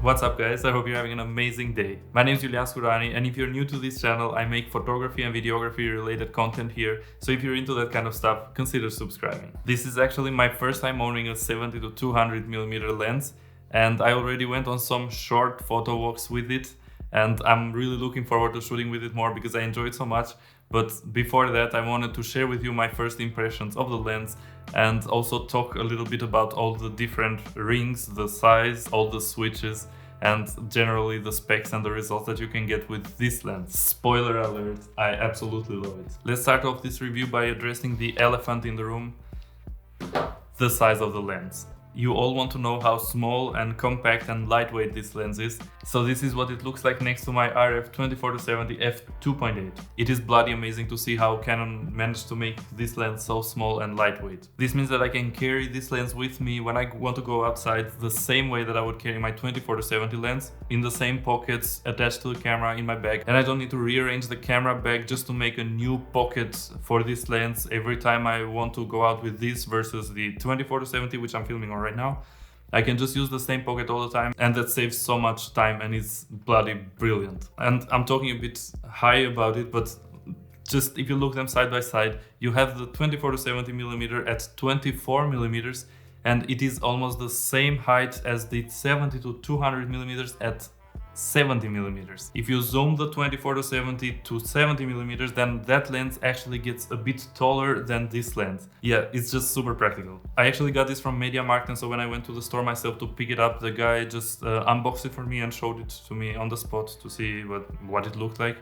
What's up guys, I hope you're having an amazing day. My name is Julian Skurani, and if you're new to this channel, I make photography and videography related content here, so if you're into that kind of stuff, consider subscribing. This is actually my first time owning a 70-200mm lens, and I already went on some short photo walks with it, and I'm really looking forward to shooting with it more because I enjoy it so much. But before that, I wanted to share with you my first impressions of the lens and also talk a little bit about all the different rings, the size, all the switches, and generally the specs and the results that you can get with this lens. Spoiler alert, I absolutely love it. Let's start off this review by addressing the elephant in the room, the size of the lens. You all want to know how small and compact and lightweight this lens is, so this is what it looks like next to my RF 24-70 F2.8. It is bloody amazing to see how Canon managed to make this lens so small and lightweight. This means that I can carry this lens with me when I want to go outside the same way that I would carry my 24-70 lens, in the same pockets attached to the camera in my bag, and I don't need to rearrange the camera bag just to make a new pocket for this lens every time I want to go out with this versus the 24-70, which I'm filming on right now. I can just use the same pocket all the time, and that saves so much time and it's bloody brilliant. And I'm talking a bit high about it, but just if you look them side by side, you have the 24-70mm at 24mm, and it is almost the same height as the 70-200mm at 70mm. If you zoom the 24-70 to 70mm, then that lens actually gets a bit taller than this lens. Yeah, it's just super practical. I actually got this from MediaMarkt, and so when I went to the store myself to pick it up, the guy just unboxed it for me and showed it to me on the spot to see what it looked like.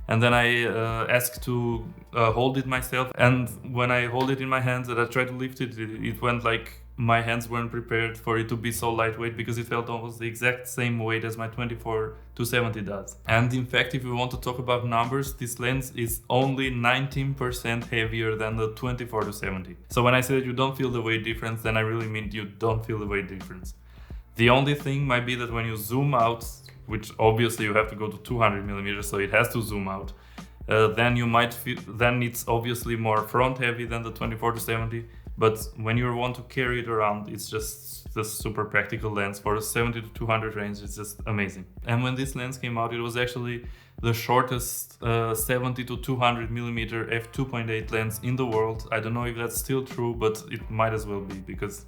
And then I asked to hold it myself, and when I hold it in my hands and I tried to lift it, it went like my hands weren't prepared for it to be so lightweight, because it felt almost the exact same weight as my 24-70 does. And in fact, if we want to talk about numbers, this lens is only 19% heavier than the 24-70. So when I say that you don't feel the weight difference, then I really mean you don't feel the weight difference. The only thing might be that when you zoom out, which obviously you have to go to 200mm, so it has to zoom out, then you might feel, then it's obviously more front heavy than the 24-70. But when you want to carry it around, it's just the super practical lens for a 70-200 range. It's just amazing. And when this lens came out, it was actually the shortest 70-200mm f2.8 lens in the world. I don't know if that's still true, but it might as well be, because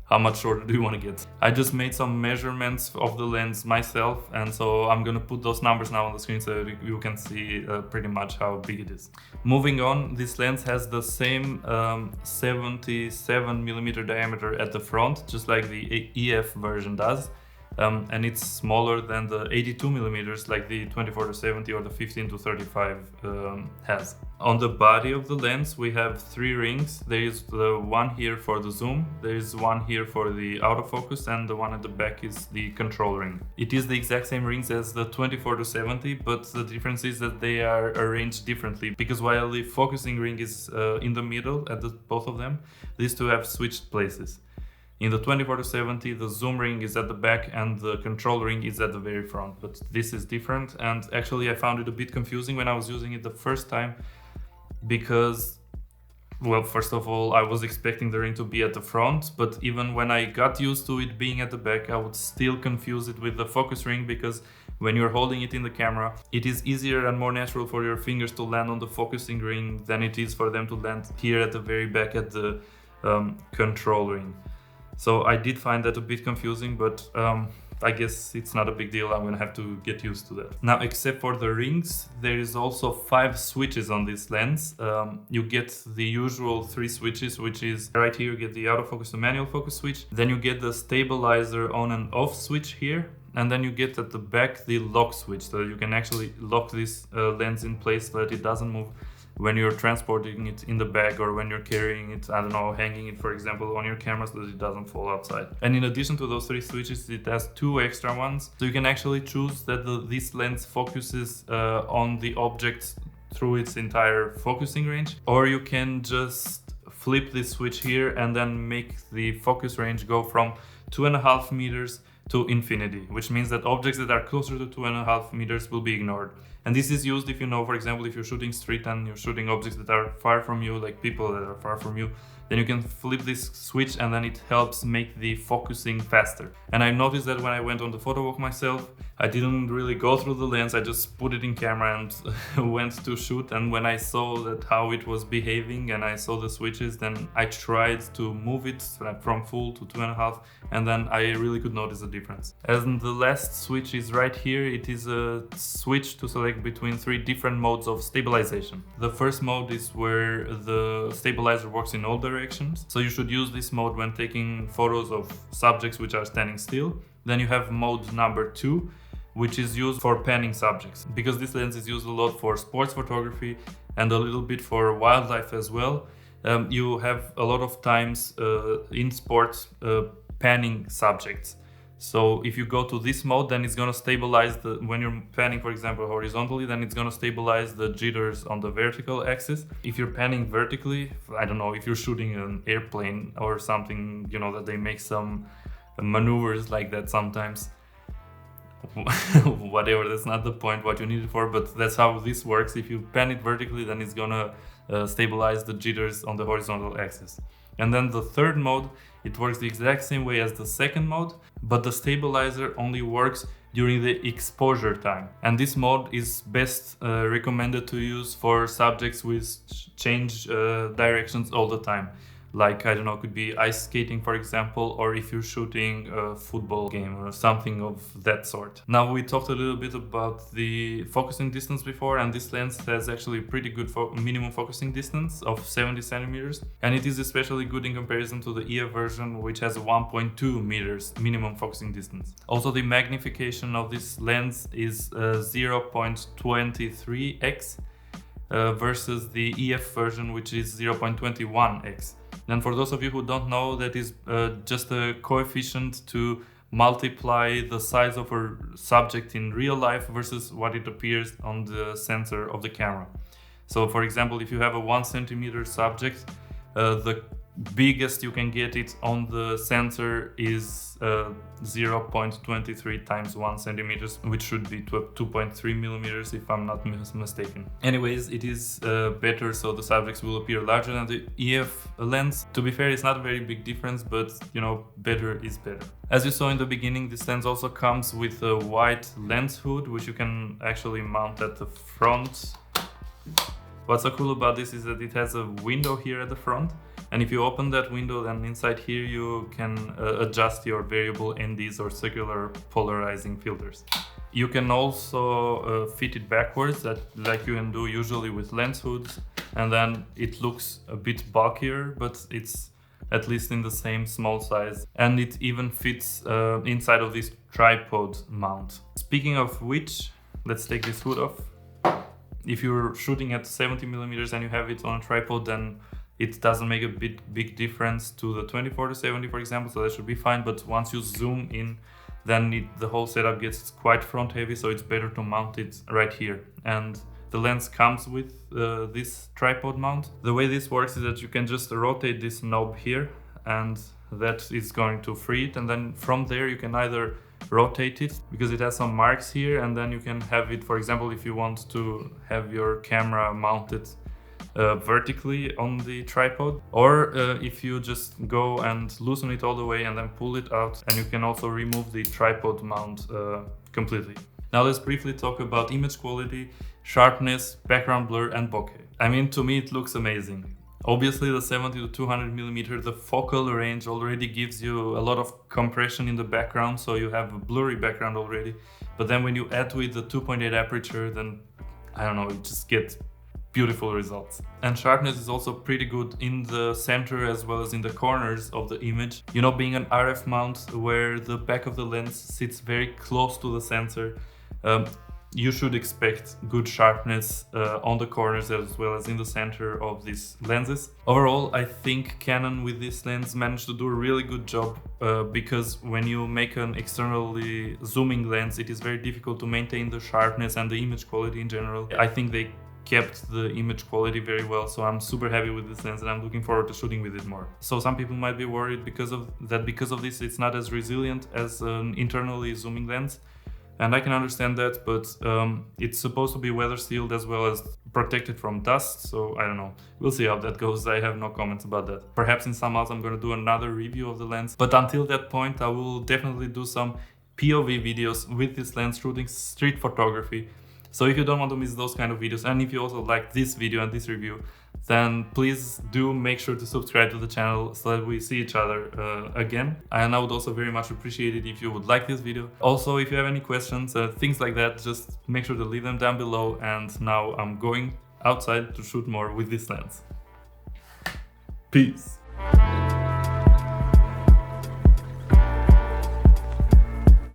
how much shorter do you want to get? I just made some measurements of the lens myself, and so I'm gonna put those numbers now on the screen so you can see pretty much how big it is. Moving on, this lens has the same 77mm diameter at the front, just like the EF version does. And it's smaller than the 82mm like the 24-70 or the 15-35 has. On the body of the lens we have three rings. There is the one here for the zoom, there is one here for the autofocus, and the one at the back is the control ring. It is the exact same rings as the 24-70, but the difference is that they are arranged differently, because while the focusing ring is in the middle at both of them, these two have switched places. In the 24-70, the zoom ring is at the back and the control ring is at the very front, but this is different. And actually I found it a bit confusing when I was using it the first time, because, well, first of all, I was expecting the ring to be at the front, but even when I got used to it being at the back, I would still confuse it with the focus ring, because when you're holding it in the camera, it is easier and more natural for your fingers to land on the focusing ring than it is for them to land here at the very back at the control ring. So I did find that a bit confusing, but I guess it's not a big deal. I'm gonna have to get used to that. Now, except for the rings, there is also 5 switches on this lens. You get the usual 3 switches, which is right here, you get the autofocus and manual focus switch. Then you get the stabilizer on and off switch here. And then you get at the back the lock switch, so you can actually lock this lens in place so that it doesn't move when you're transporting it in the bag, or when you're carrying it, I don't know, hanging it, for example, on your camera so that it doesn't fall outside. And in addition to those 3 switches, it has 2 extra ones. So you can actually choose that this lens focuses on the object through its entire focusing range, or you can just flip this switch here and then make the focus range go from 2.5 meters to infinity, which means that objects that are closer to 2.5 meters will be ignored. And this is used if you know, for example, if you're shooting street and you're shooting objects that are far from you, like people that are far from you, then you can flip this switch and then it helps make the focusing faster. And I noticed that when I went on the photo walk myself, I didn't really go through the lens, I just put it in camera and went to shoot. And when I saw that how it was behaving and I saw the switches, then I tried to move it from full to 2.5, and then I really could notice the difference. And the last switch is right here. It is a switch to select between 3 different modes of stabilization. The first mode is where the stabilizer works in all directions. So you should use this mode when taking photos of subjects which are standing still. Then you have mode number 2, which is used for panning subjects, because this lens is used a lot for sports photography and a little bit for wildlife as well. You have a lot of times in sports panning subjects. So if you go to this mode, then it's gonna stabilize when you're panning, for example, horizontally, then it's gonna stabilize the jitters on the vertical axis. If you're panning vertically, I don't know, if you're shooting an airplane or something, you know, that they make some maneuvers like that sometimes. Whatever, that's not the point what you need it for, but that's how this works. If you pan it vertically, then it's gonna stabilize the jitters on the horizontal axis. And then the third mode, it works the exact same way as the second mode, but the stabilizer only works during the exposure time. And this mode is best recommended to use for subjects with change directions all the time. Like, I don't know, could be ice skating, for example, or if you're shooting a football game or something of that sort. Now, we talked a little bit about the focusing distance before, and this lens has actually a pretty good minimum focusing distance of 70 centimeters. And it is especially good in comparison to the EF version, which has a 1.2 meters minimum focusing distance. Also, the magnification of this lens is 0.23x versus the EF version, which is 0.21x. And for those of you who don't know, that is just a coefficient to multiply the size of a subject in real life versus what it appears on the sensor of the camera. So for example, if you have a 1 centimeter subject, the biggest you can get it on the sensor is 0.23 times 1 centimeters, which should be 2.3 millimeters if I'm not mistaken. Anyways, it is better, so the subjects will appear larger than the EF lens. To be fair, it's not a very big difference, but you know, better is better. As you saw in the beginning, this lens also comes with a white lens hood, which you can actually mount at the front. What's so cool about this is that it has a window here at the front. And if you open that window, then inside here you can adjust your variable NDs or circular polarizing filters. You can also fit it backwards, like you can do usually with lens hoods, and then it looks a bit bulkier, but it's at least in the same small size. And it even fits inside of this tripod mount. Speaking of which, let's take this hood off. If you're shooting at 70 millimeters and you have it on a tripod, then it doesn't make a big difference to the 24-70, for example, so that should be fine. But once you zoom in, then the whole setup gets quite front heavy, so it's better to mount it right here. And the lens comes with this tripod mount. The way this works is that you can just rotate this knob here, and that is going to free it. And then from there you can either rotate it, because it has some marks here, and then you can have it, for example, if you want to have your camera mounted vertically on the tripod, or if you just go and loosen it all the way and then pull it out, and you can also remove the tripod mount completely. Now let's briefly talk about image quality, sharpness, background blur, and bokeh. I mean, to me it looks amazing. Obviously the 70-200mm, the focal range already gives you a lot of compression in the background, so you have a blurry background already. But then when you add to it the 2.8 aperture, then I don't know, you just get beautiful results. And sharpness is also pretty good in the center as well as in the corners of the image. You know, being an RF mount where the back of the lens sits very close to the sensor, you should expect good sharpness on the corners as well as in the center of these lenses. Overall, I think Canon with this lens managed to do a really good job because when you make an externally zooming lens, it is very difficult to maintain the sharpness and the image quality in general. I think they kept the image quality very well, so I'm super happy with this lens and I'm looking forward to shooting with it more. So some people might be worried because of this it's not as resilient as an internally zooming lens. And I can understand that, but it's supposed to be weather sealed as well as protected from dust, so I don't know. We'll see how that goes. I have no comments about that. Perhaps in some months I'm gonna do another review of the lens, but until that point I will definitely do some POV videos with this lens shooting street photography. So if you don't want to miss those kind of videos, and if you also like this video and this review, then please do make sure to subscribe to the channel so that we see each other again. And I would also very much appreciate it if you would like this video. Also, if you have any questions, things like that, just make sure to leave them down below. And now I'm going outside to shoot more with this lens. Peace.